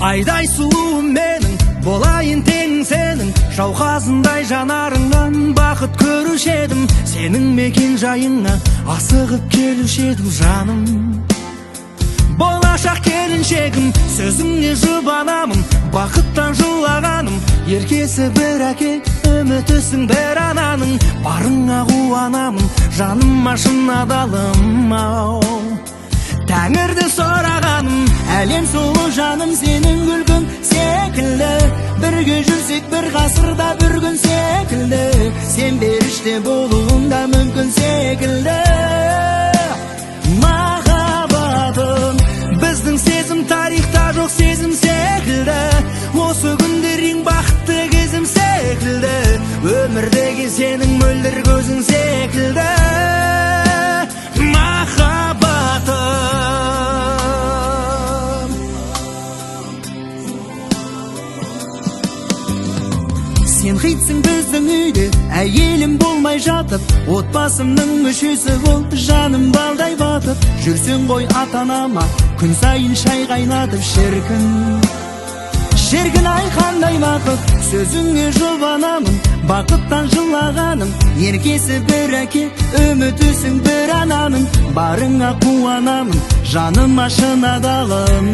айдай сұлуым менің, болайын тең сенің, жауқазындай жанарыңнан бақыт көруші едім. Сенің мекен жайыңа асығып келуші едім жаным. Болашақ келіншегім, сөзіңе жұбанамын, бақыттан жылағаным. Еркесі бір әке, үмітісің бір ананың, барыңа қуанамын, жаныма шын адалым ау. Тәңірді сұрағаным, әлем сұлу жаным, сенің күлкің секілді. Бірге жүрсек бір ғасырда бір күн секілді, сен періште болуың да мүмкін секілді. Махаббатым, біздің сезім тарихта жоқ сезім секілді. Осы күндер ең бақытты кезім секілді, өмірдегі сенің мөлдір көзің секілді. Сен хитсің біздің үйде, әйелім болмай жатып, отбасымның мүшесі бол, жаным балдай батып. Жүрсең ғой ата-анама, күн сайын шай қайнатып. Шіркін ай қандай бақыт, сөзіңе жұбанамын, бақыттан жылағаным. Еркесі бір әке, үмітісің бір ананың, барыңа қуанамын, жаныма шын адалым.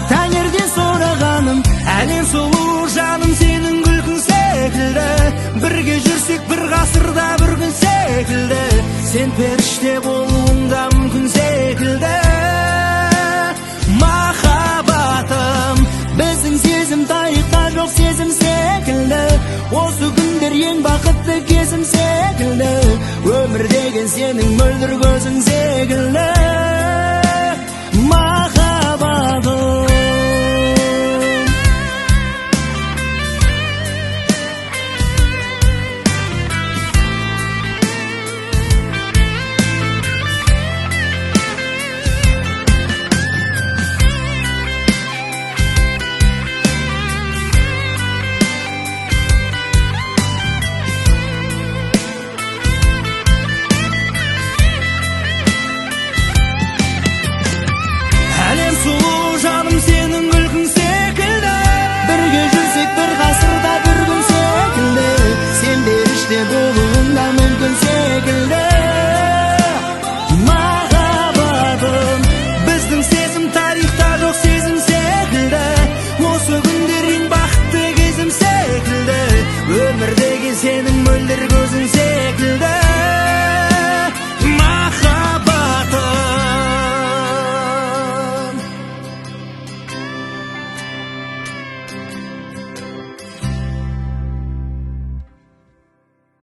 Тәңірден сұрағаным, әлем сұлу жаным, сенің күлкің секілді. Бірге жүрсек бір ғасырда бір күн секілді, сен періште болуың да мүмкін секілді. Махаббатым, біздің сезім тарихта жоқ сезім секілді. Осы күндер ең бақытты кезім секілді, өмір деген сенің мөлдір көзің секілді.